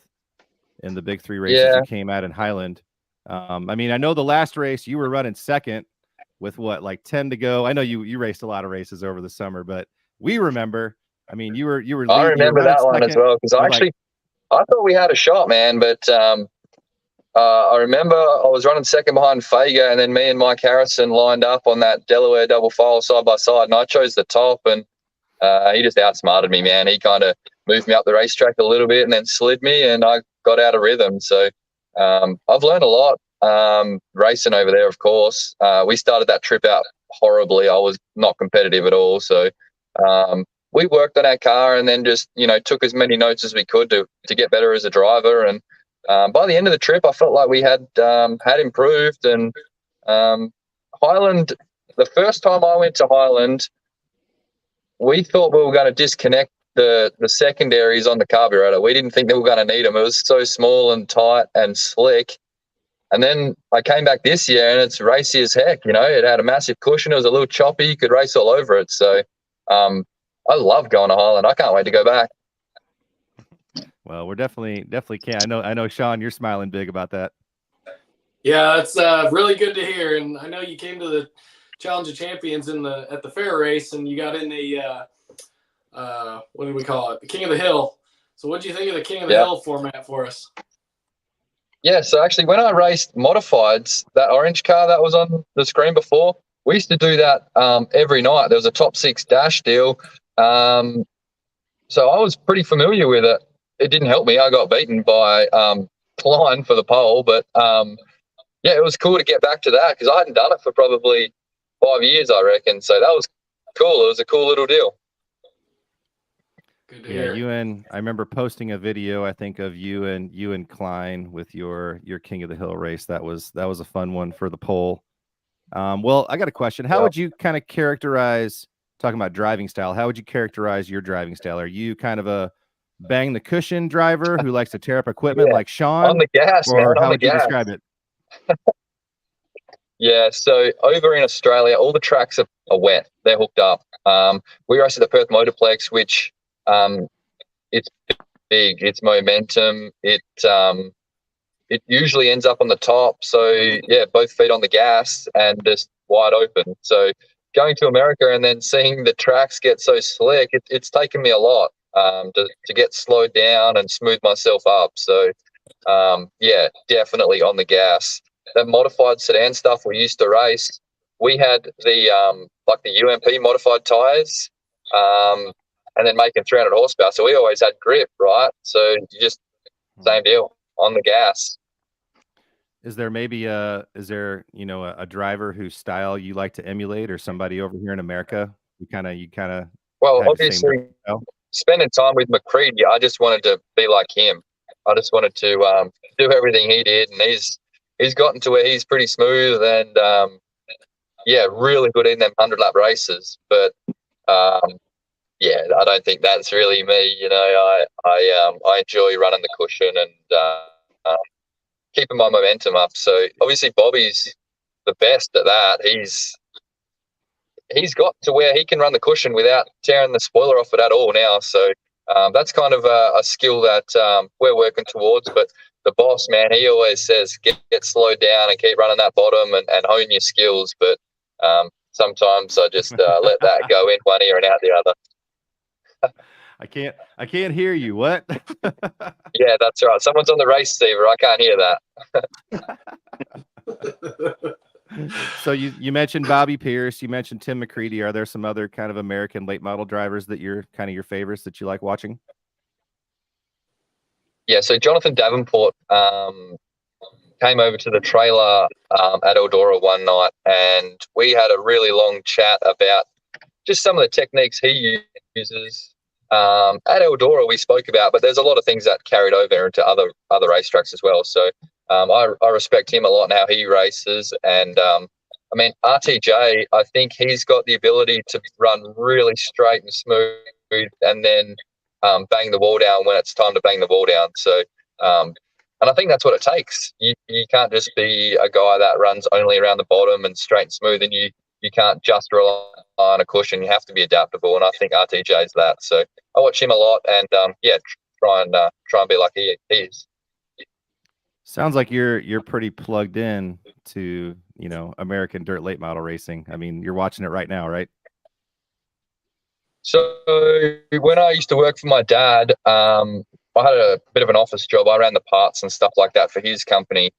in the big 3 races you came out in Highland. I mean, I know the last race you were running second with 10 to go. I know you raced a lot of races over the summer, but we remember. I mean, you were. I remember that one as well, because I thought we had a shot, man, but I remember I was running second behind Fager, and then me and Mike Harrison lined up on that Delaware double file side by side, and I chose the top, and he just outsmarted me, man. He kind of moved me up the racetrack a little bit and then slid me, and I got out of rhythm. So I've learned a lot racing over there, of course. We started that trip out horribly. I was not competitive at all. So we worked on our car and then just, took as many notes as we could to get better as a driver. And by the end of the trip, I felt like we had improved. And Highland, the first time I went to Highland, we thought we were going to disconnect the secondaries on the carburetor. We didn't think they were going to need them. It was so small and tight and slick. And then I came back this year and it's racy as heck. It had a massive cushion. It was a little choppy. You could race all over it. So I love going to Highland. I can't wait to go back. Well, we're definitely can. I know, Shaun, you're smiling big about that. Yeah, that's really good to hear. And I know you came to the Challenge of Champions at the fair race, and you got in the what do we call it? The King of the Hill. So what do you think of the King of the Hill format for us? Yeah, so actually when I raced modifieds, that orange car that was on the screen before, we used to do that every night. There was a top 6 dash deal. So I was pretty familiar with it. It didn't help me. I got beaten by Klein for the pole, but it was cool to get back to that because I hadn't done it for probably 5 years, I reckon. So that was cool. It was a cool little deal. Good to hear. I remember posting a video, I think, of you and Klein with your King of the Hill race. That was a fun one for the pole. Well, I got a question. How would you kind of characterize, talking about driving style, how would you characterize your driving style? Are you kind of a bang the cushion driver who likes to tear up equipment like Shaun? On the gas, or man. how would you describe it? Yeah, so over in Australia, all the tracks are wet. They're hooked up. We race at the Perth Motorplex, which it's big. It's momentum. it usually ends up on the top. So yeah, both feet on the gas and just wide open. So going to America and then seeing the tracks get so slick, it's taken me a lot to get slowed down and smooth myself up. So yeah, definitely on the gas. That modified sedan stuff we used to race, we had the like the UMP modified tires, and then making 300 horsepower. So we always had grip, right? So you just same deal on the gas. Is there maybe a driver whose style you like to emulate, or somebody over here in America you kind of Well, have the same obviously, style? spending time with McCready, I just wanted to be like him. I just wanted to do everything he did, and he's gotten to where he's pretty smooth and yeah, really good in them 100-lap races. But yeah, I don't think that's really me. You know, I enjoy running the cushion and keeping my momentum up. So obviously Bobby's the best at that. He's got to where he can run the cushion without tearing the spoiler off it at all now. So that's kind of a skill that we're working towards. But the boss, man, he always says get slowed down and keep running that bottom and hone your skills. But sometimes I just let that go in one ear and out the other. I can't hear you. What? Yeah, that's right. Someone's on the race receiver. I can't hear that. So you mentioned Bobby Pierce, you mentioned Tim McCready. Are there some other kind of American late model drivers that you're kind of your favorites that you like watching? Yeah, so Jonathan Davenport came over to the trailer at Eldora one night, and we had a really long chat about just some of the techniques he uses. At Eldora we spoke about, but there's a lot of things that carried over into other racetracks as well. So I respect him a lot and how he races. And I mean, RTJ, I think he's got the ability to run really straight and smooth and then bang the wall down when it's time to bang the wall down. So and I think that's what it takes. You can't just be a guy that runs only around the bottom and straight and smooth, and you can't just rely on a cushion. You have to be adaptable, and I think RTJ is that. So I watch him a lot, and yeah, try and be like he is. Sounds like you're pretty plugged in to American dirt late model racing. I mean, you're watching it right now, right? So when I used to work for my dad, I had a bit of an office job. I ran the parts and stuff like that for his company,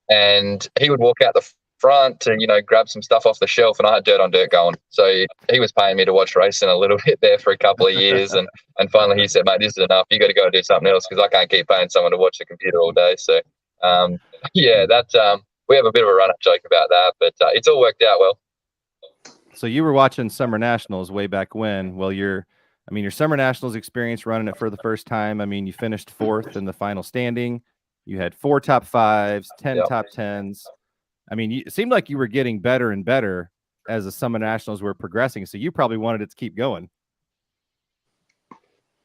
and he would walk out the front to grab some stuff off the shelf, and I had dirt on dirt going. So he was paying me to watch racing a little bit there for a couple of years, and finally he said, "Mate, this is enough. You got to go do something else because I can't keep paying someone to watch the computer all day." So yeah, that we have a bit of a run-up joke about that, but it's all worked out well. So you were watching Summer Nationals way back when. Well, your Summer Nationals experience running it for the first time. I mean, you finished 4th in the final standing. You had 4 top 5s, 10 top 10s. I mean, it seemed like you were getting better and better as the Summer Nationals were progressing. So you probably wanted it to keep going.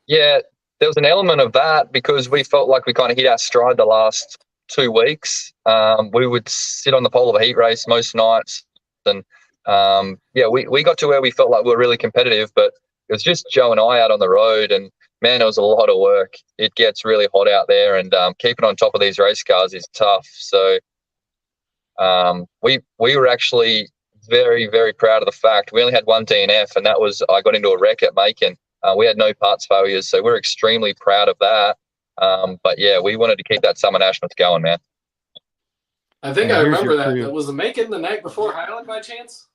Yeah, there was an element of that because we felt like we kind of hit our stride the last 2 weeks. We would sit on the pole of a heat race most nights, and yeah, we got to where we felt like we were really competitive, but it was just Joe and I out on the road, and man, it was a lot of work. It gets really hot out there, and keeping on top of these race cars is tough. So we were actually very, very proud of the fact we only had 1 DNF, and that was I got into a wreck at Macon. We had no parts failures, so we're extremely proud of that. But yeah, we wanted to keep that Summer Nationals going, man. I think I remember that. Was the Macon the night before Highland by chance?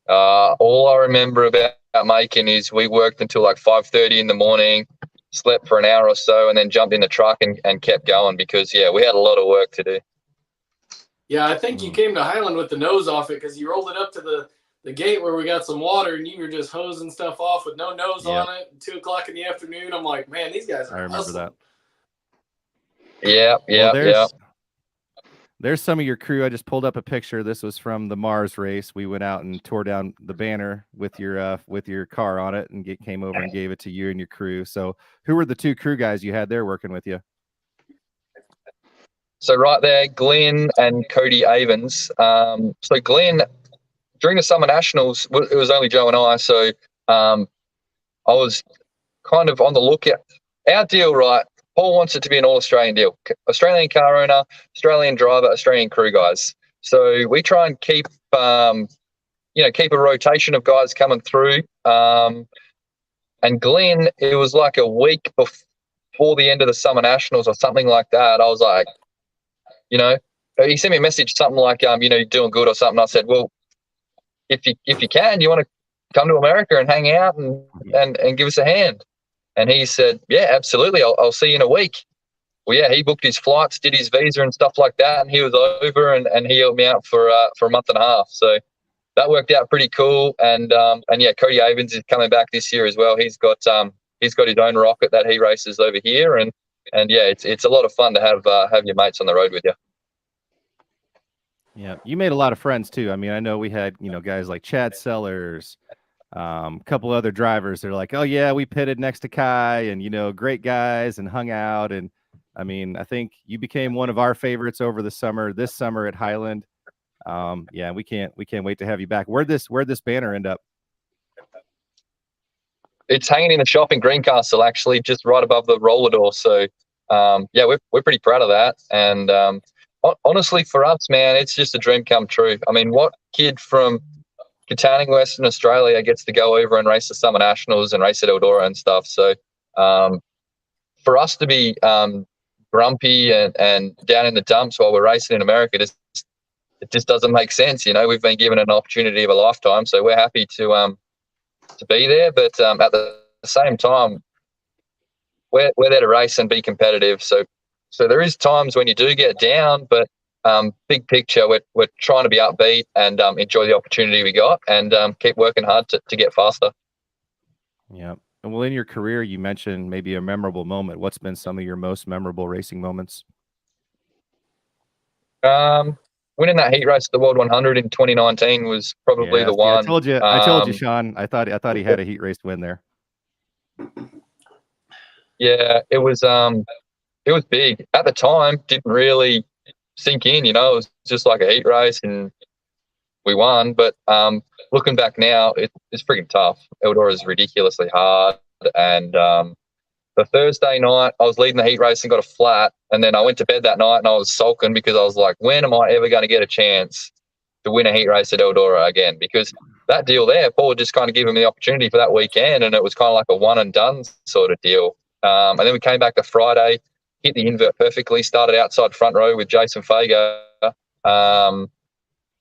All I remember about Macon is we worked until like 5:30 in the morning, slept for an hour or so, and then jumped in the truck and kept going because, yeah, we had a lot of work to do. Yeah, I think you came to Highland with the nose off it because you rolled it up to the gate where we got some water, and you were just hosing stuff off with no nose on it. 2 o'clock in the afternoon. I'm like, man, these guys are I remember that. Yeah. There's some of your crew. I just pulled up a picture. This was from the Mars race. We went out and tore down the banner with your car on it and came over and gave it to you and your crew. So who were the 2 crew guys you had there working with you? So right there, Glenn and Cody Avens. So Glenn, during the Summer Nationals, it was only Joe and I. So I was kind of on the lookout. Our deal, right, Paul wants it to be an all-Australian deal. Australian car owner, Australian driver, Australian crew guys. So we try and keep keep a rotation of guys coming through. And Glenn, it was like a week before the end of the Summer Nationals or something like that. I was like, he sent me a message, something like, you're doing good or something. I said, well, if you can, you want to come to America and hang out and give us a hand? And he said, yeah, absolutely. I'll see you in a week. Well, yeah, he booked his flights, did his visa and stuff like that, and he was over and he helped me out for a month and a half. So that worked out pretty cool. And yeah, Cody Avens is coming back this year as well. He's got his own rocket that he races over here, and yeah, it's a lot of fun to have your mates on the road with you. Yeah, you made a lot of friends too. I mean, I know we had guys like Chad Sellers, a couple other drivers. They're like, oh yeah, we pitted next to Kai, and great guys, and hung out. And I mean, I think you became one of our favorites over this summer at Highland. Yeah, we can't wait to have you back. Where'd this banner end up? It's hanging in the shop in Greencastle, actually, just right above the roller door. So yeah, we're pretty proud of that. And honestly, for us, man, it's just a dream come true. I mean, what kid from Katanning, Western Australia gets to go over and race the Summer Nationals and race at Eldora and stuff? So for us to be grumpy and down in the dumps while we're racing in America, it just doesn't make sense. We've been given an opportunity of a lifetime, so we're happy to be there. But at the same time, we're there to race and be competitive. So there is times when you do get down, but big picture, we're trying to be upbeat and enjoy the opportunity we got, and keep working hard to get faster. Yeah. And well, in your career, you mentioned maybe a memorable moment. What's been some of your most memorable racing moments? Winning that heat race at the World 100 in 2019 was probably the one. I told you, Shaun. I thought he had a heat race win there. Yeah, it was big at the time. Didn't really sink in. It was just like a heat race, and we won. But looking back now, it's freaking tough. Eldora is ridiculously hard, and the Thursday night, I was leading the heat race and got a flat. And then I went to bed that night and I was sulking because I was like, when am I ever going to get a chance to win a heat race at Eldora again? Because that deal there, Paul just kind of gave him the opportunity for that weekend, and it was kind of like a one and done sort of deal. And then we came back to Friday, hit the invert perfectly, started outside front row with Jason Fager. Had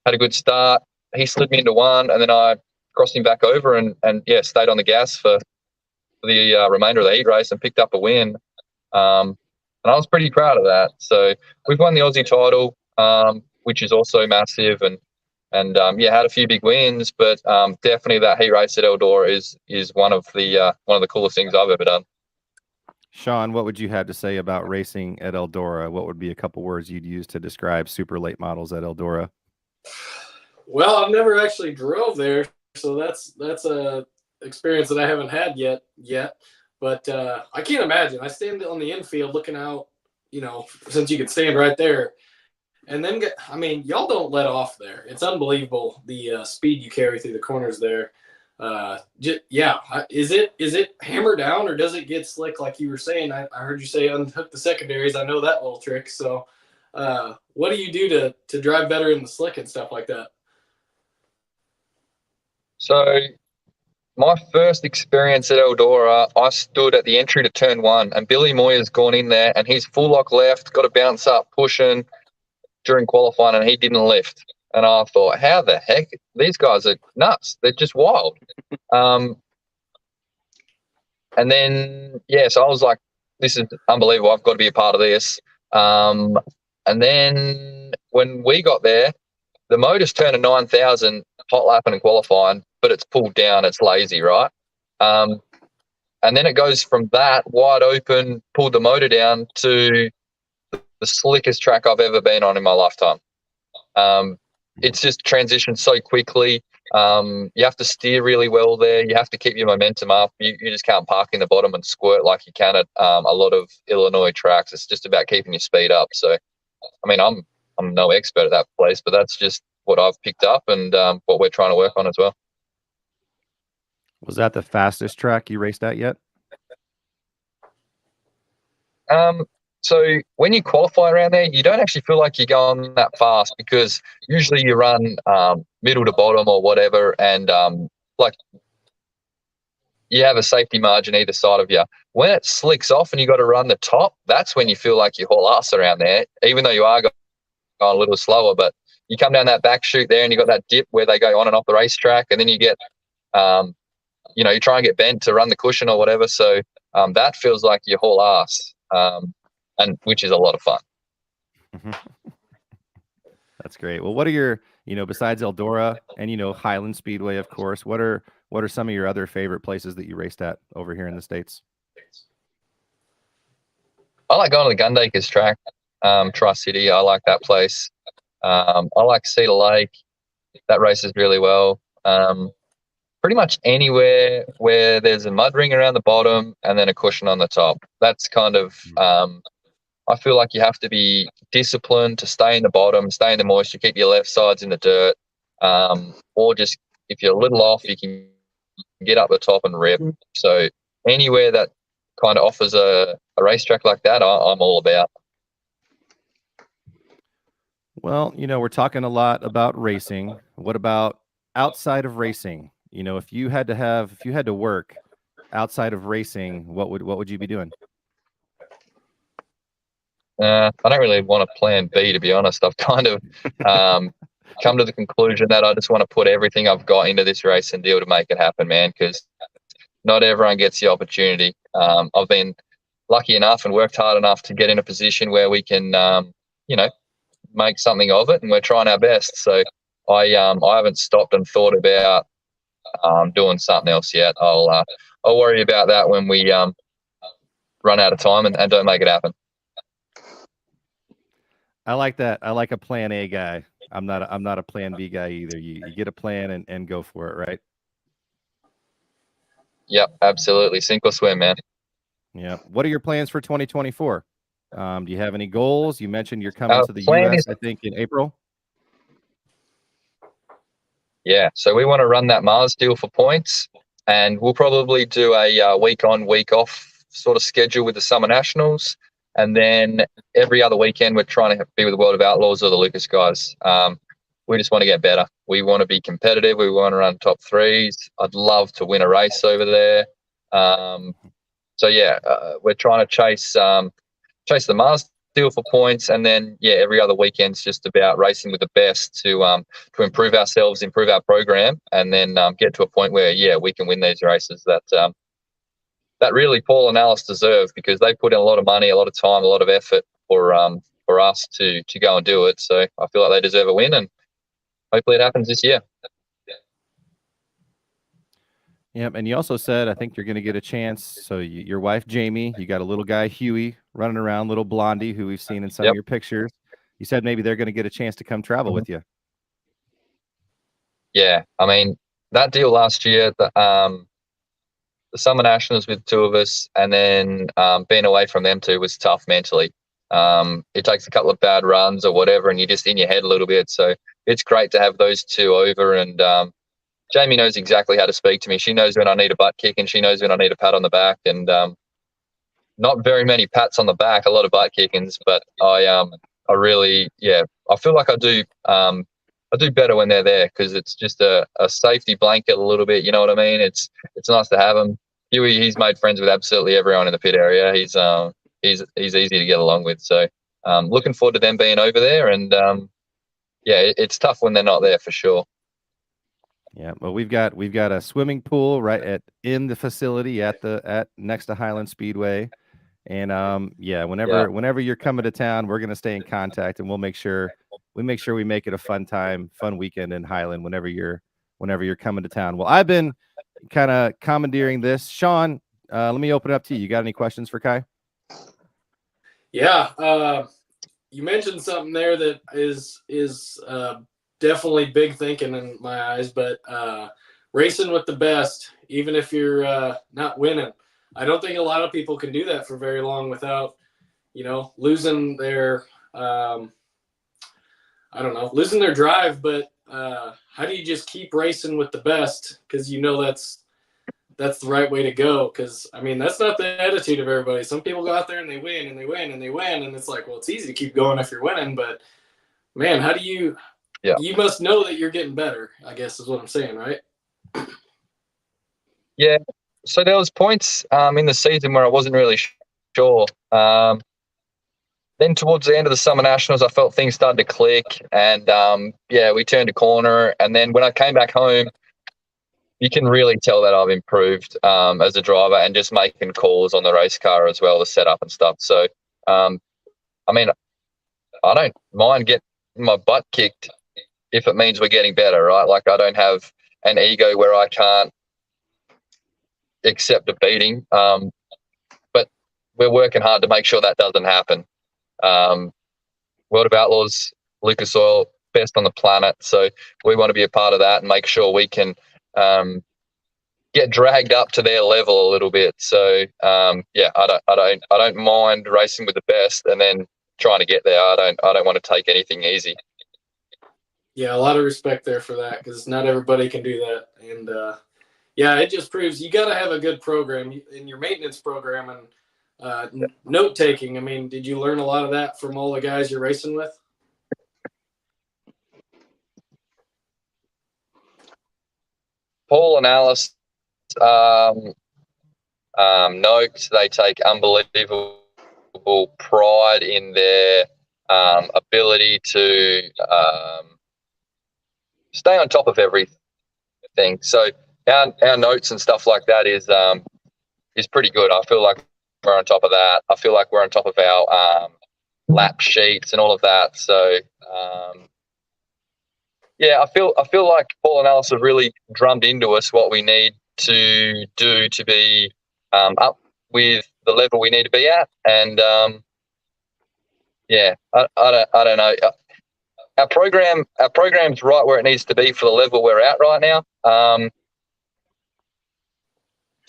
a good start. He slid me into one, and then I crossed him back over and yeah, stayed on the gas for the remainder of the heat race and picked up a win. And I was pretty proud of that. So we've won the Aussie title, which is also massive, and yeah, had a few big wins, but definitely that heat race at Eldora is one of the coolest things I've ever done. Shaun, what would you have to say about racing at Eldora? What would be a couple words you'd use to describe super late models at Eldora? Well, I've never actually drove there, so that's a experience that I haven't had yet. But I can't imagine. I stand on the infield looking out, since you could stand right there. And then, y'all don't let off there. It's unbelievable, the speed you carry through the corners there. Yeah. Is it hammer down, or does it get slick like you were saying? I heard you say unhook the secondaries. I know that little trick. So what do you do to drive better in the slick and stuff like that? So my first experience at Eldora, I stood at the entry to turn one, and Billy Moyer's gone in there, and he's full lock left, got to bounce up, pushing during qualifying, and he didn't lift. And I thought, how the heck? These guys are nuts. They're just wild. And then, yeah, so I was like, this is unbelievable. I've got to be a part of this. And then when we got there, the motor's turning 9,000 hot lapping and qualifying, but it's pulled down. It's lazy, right? And then it goes from that wide open, pulled the motor down, to the slickest track I've ever been on in my lifetime. It's just transitioned so quickly. You have to steer really well there. You have to keep your momentum up. You just can't park in the bottom and squirt like you can at a lot of Illinois tracks. It's just about keeping your speed up. So, I'm no expert at that place, but that's just what I've picked up and what we're trying to work on as well. Was that the fastest track you raced at yet? So when you qualify around there, you don't actually feel like you're going that fast because usually you run middle to bottom or whatever, and like you have a safety margin either side of you. When it slicks off and you got to run the top, that's when you feel like you haul ass around there, even though you are going a little slower. But you come down that back chute there and you got that dip where they go on and off the racetrack, and then you get, you try and get bent to run the cushion or whatever. So that feels like you haul ass, and which is a lot of fun. That's great. Well, what are your, besides Eldora and, Highland Speedway, of course, what are some of your other favorite places that you raced at over here in the States? I like going to the Gundaker's track, Tri-City. I like that place. I like Cedar Lake. That races really well. Pretty much anywhere where there's a mud ring around the bottom and then a cushion on the top. That's kind of, I feel like you have to be disciplined to stay in the bottom, stay in the moisture, keep your left sides in the dirt, or just if you're a little off, you can get up the top and rip. So anywhere that kind of offers a racetrack like that, I'm all about. Well, we're talking a lot about racing. What about outside of racing? If you had to work outside of racing, what would you be doing? I don't really want a plan B, to be honest. I've kind of come to the conclusion that I just want to put everything I've got into this race and deal to make it happen, man, because not everyone gets the opportunity. I've been lucky enough and worked hard enough to get in a position where we can, make something of it, and we're trying our best. So I haven't stopped and thought about doing something else yet. I'll worry about that when we run out of time and don't make it happen. I like that. I like a plan A guy. I'm not a plan B guy either. You get a plan and go for it, right? Yep, absolutely. Sink or swim, man. Yeah. What are your plans for 2024? Do you have any goals? You mentioned you're coming to the plan US, is- I think, in April. Yeah, so we want to run that Mars deal for points, and we'll probably do a week on, week off sort of schedule with the Summer Nationals, and then every other weekend we're trying to be with the World of Outlaws or the Lucas guys. We just want to get better. We want to be competitive. We want to run top threes. I'd love to win a race over there. So yeah, we're trying to chase the Mars deal for points, and then every other weekend's just about racing with the best to improve ourselves, improve our program, and then get to a point where we can win these races that really Paul and Alice deserve, because they put in a lot of money, a lot of time, a lot of effort for us to go and do it. So I feel like they deserve a win, and hopefully it happens this year. Yep. And you also said, I think you're going to get a chance. So your wife, Jamie, you got a little guy, Huey, running around, little Blondie, who we've seen in some of your pictures. You said maybe they're going to get a chance to come travel with you. Yeah. I mean, that deal last year, the Summer Nationals with two of us, and then being away from them two was tough mentally. It takes a couple of bad runs or whatever, and you're just in your head a little bit. So it's great to have those two over, and Jamie knows exactly how to speak to me. She knows when I need a butt kick, and she knows when I need a pat on the back. And not very many pats on the back, a lot of butt kickings. But I really, I feel like I do better when they're there, because it's just a safety blanket a little bit. You know what I mean? It's nice to have them. Huey, he's made friends with absolutely everyone in the pit area. He's easy to get along with. So looking forward to them being over there. And it's tough when they're not there for sure. Yeah, well, we've got a swimming pool right in the facility at next to Highland Speedway, and whenever you're coming to town, we're gonna stay in contact, and we'll make sure we make it a fun weekend in Highland whenever you're coming to town. Well, I've been kind of commandeering this, Shaun. Let me open it up to you. You got any questions for Kai? Yeah, you mentioned something there that is definitely big thinking in my eyes, but racing with the best, even if you're not winning, I don't think a lot of people can do that for very long without, losing their, losing their drive. But how do you just keep racing with the best? Because that's that's the right way to go. Because I mean, that's not the attitude of everybody. Some people go out there and they win and they win and they win, and it's like, well, it's easy to keep going if you're winning, but man, how do you? Yeah. You must know that you're getting better, I guess is what I'm saying, right? Yeah. So there was points in the season where I wasn't really sure. Then towards the end of the Summer Nationals, I felt things started to click, and we turned a corner. And then when I came back home, you can really tell that I've improved as a driver and just making calls on the race car as well, the setup and stuff. So, I mean, I don't mind getting my butt kicked if it means we're getting better, right? Like, I don't have an ego where I can't accept a beating, but we're working hard to make sure that doesn't happen. World of Outlaws, Lucas Oil, best on the planet, so we want to be a part of that and make sure we can get dragged up to their level a little bit. So I don't mind racing with the best and then trying to get there. I don't want to take anything easy. Yeah, a lot of respect there for that, because not everybody can do that. And it just proves you got to have a good program in your maintenance program and note taking. I mean, did you learn a lot of that from all the guys you're racing with? Paul and Alice, notes, they take unbelievable pride in their ability to stay on top of everything. So our notes and stuff like that is pretty good. I feel like we're on top of that. I feel like we're on top of our lap sheets and all of that. So I feel like Paul and Alice have really drummed into us what we need to do to be up with the level we need to be at. And I don't know. Our program's right where it needs to be for the level we're at right now.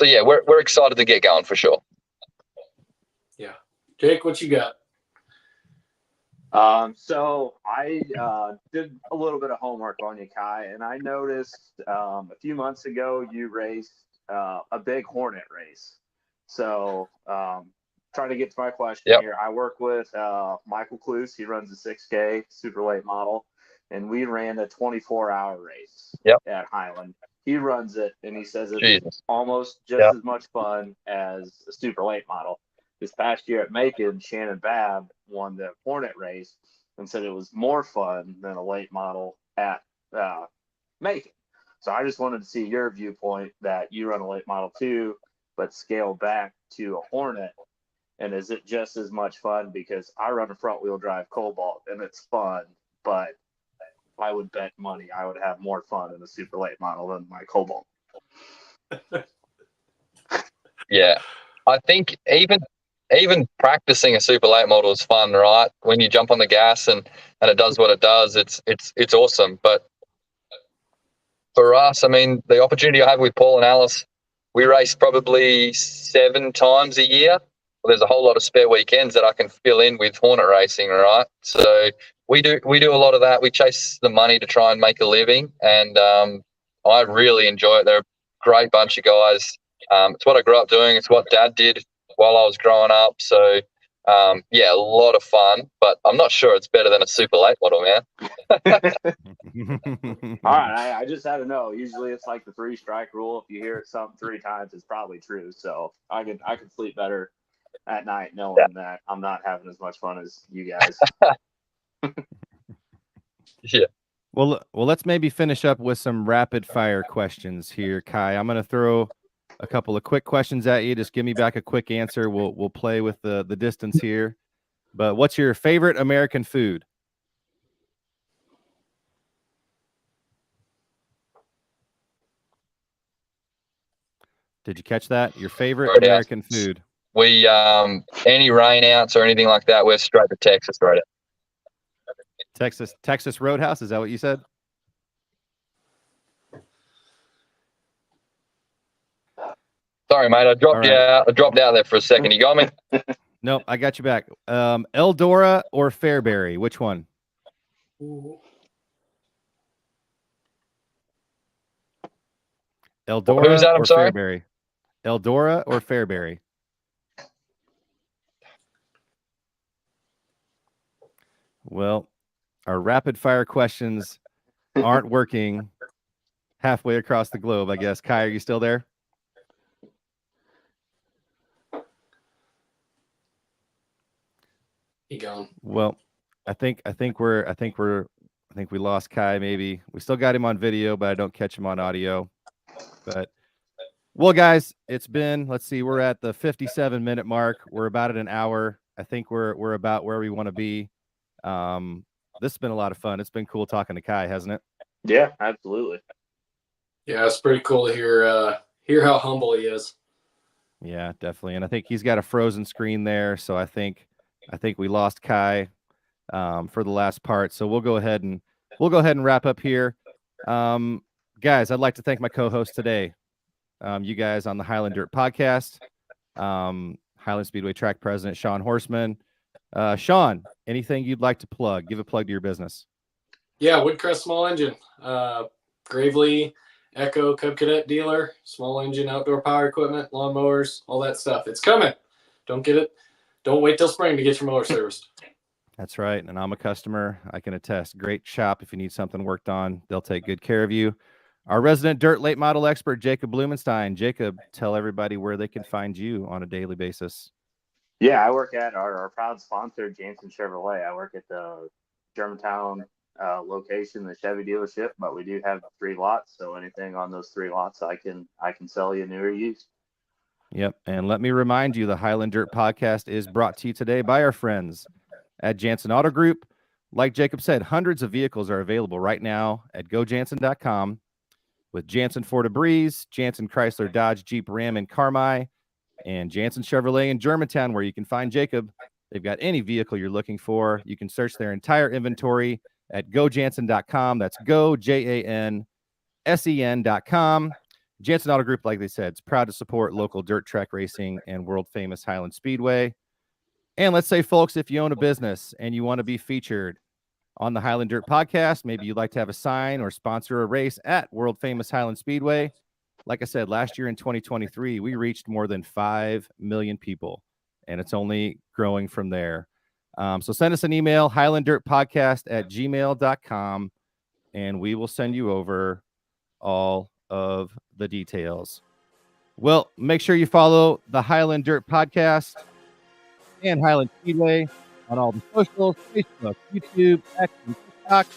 We're excited to get going for sure. Yeah, Jake, what you got? So I did a little bit of homework on you, Kai, and I noticed a few months ago you raced a big Hornet race. So trying to get to my question here, I work with Michael Cluse. He runs a 6K super late model, and we ran a 24-hour race at Highland. He runs it, and he says it's almost just as much fun as a super late model. This past year at Macon, Shannon Babb won the Hornet race and said it was more fun than a late model at Macon. So I just wanted to see your viewpoint that you run a late model too, but scale back to a Hornet. And is it just as much fun? Because I run a front wheel drive Cobalt and it's fun, but I would bet money I would have more fun in a super late model than my Cobalt. Yeah, I think even practicing a super late model is fun, right? When you jump on the gas and it does what it does, it's awesome. But for us, I mean, the opportunity I have with Paul and Alice, we race probably 7 times a year. Well, there's a whole lot of spare weekends that I can fill in with Hornet racing, right? So we do a lot of that. We chase the money to try and make a living, and I really enjoy it. They're a great bunch of guys. It's what I grew up doing. It's what Dad did while I was growing up. So, a lot of fun, but I'm not sure it's better than a super late model, man. All right, I just had to know. Usually it's like the 3-strike rule. If you hear something 3 times, it's probably true. So I can sleep better at night knowing that I'm not having as much fun as you guys. Yeah. Well, let's maybe finish up with some rapid fire questions here, Kai. I'm going to throw a couple of quick questions at you. Just give me back a quick answer. We'll play with the distance here. But what's your favorite American food? Did you catch that? Your favorite American food? We any rain outs or anything like that, we're straight to Texas, right? Texas Roadhouse. Is that what you said? Sorry, mate. I dropped out there for a second. You got me? No, I got you back. Eldora or Fairbury? Which one? Ooh. Eldora Who's that? I'm or sorry? Fairbury? Eldora or Fairbury? Well, our rapid fire questions aren't working halfway across the globe, I guess. Kai, are you still there? He gone. Well, I think we lost Kai. Maybe we still got him on video, but I don't catch him on audio. But well, guys, it's been, let's see, we're at the 57-minute mark. We're about at an hour. I think we're about where we want to be. This has been a lot of fun. It's been cool talking to Kai, hasn't it? Yeah, absolutely. Yeah, it's pretty cool to hear how humble he is. Yeah, definitely. And I think he's got a frozen screen there, so I think we lost Kai for the last part. So we'll go ahead and wrap up here. Guys, I'd like to thank my co-host today. You guys on the Highland Dirt podcast. Highland Speedway track president Shaun Horstmann. Shaun, anything you'd like to plug? Give a plug to your business. Yeah, Woodcrest Small Engine, Gravely Echo Cub Cadet dealer, small engine, outdoor power equipment, lawnmowers, all that stuff. It's coming. Don't wait till spring to get your mower serviced. That's right. And I'm a customer. I can attest. Great shop. If you need something worked on, they'll take good care of you. Our resident dirt late model expert, Jacob Blumenstein. Jacob, tell everybody where they can find you on a daily basis. Yeah, I work at our proud sponsor, Jansen Chevrolet. I work at the Germantown location, the Chevy dealership, but we do have 3 lots. So anything on those 3 lots, I can sell you new or used. Yep. And let me remind you, the Highland Dirt podcast is brought to you today by our friends at Jansen Auto Group. Like Jacob said, hundreds of vehicles are available right now at gojansen.com with Jansen Ford Breeze, Jansen Chrysler Dodge Jeep Ram and Carmi, and Jansen Chevrolet in Germantown, where you can find Jacob. They've got any vehicle you're looking for. You can search their entire inventory at gojansen.com. That's gojansen.com. Jansen Auto Group, like they said, is proud to support local dirt track racing and world-famous Highland Speedway. And let's say, folks, if you own a business and you want to be featured on the Highland Dirt podcast, maybe you'd like to have a sign or sponsor a race at world-famous Highland Speedway. Like I said, last year in 2023, we reached more than 5 million people, and it's only growing from there. So send us an email, highlanddirtpodcast@gmail.com, and we will send you over all of the details. Well, make sure you follow the Highland Dirt podcast and Highland Speedway on all the socials, Facebook, YouTube, X, and TikTok.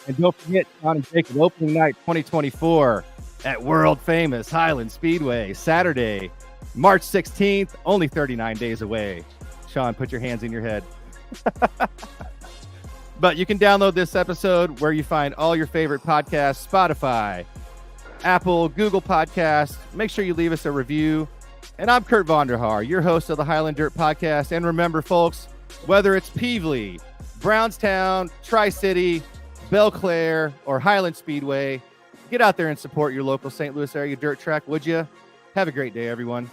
And don't forget, Shaun and Jacob opening night 2024 at world famous Highland Speedway, Saturday, March 16th, only 39 days away. Shaun, put your hands in your head. But you can download this episode where you find all your favorite podcasts, Spotify, Apple, Google Podcasts. Make sure you leave us a review. And I'm Kurt Vonder, Haar, your host of the Highland Dirt Podcast. And remember, folks, whether it's Peevely, Brownstown, Tri-City, Belle Claire, or Highland Speedway, get out there and support your local St. Louis area dirt track, would you? Have a great day, everyone.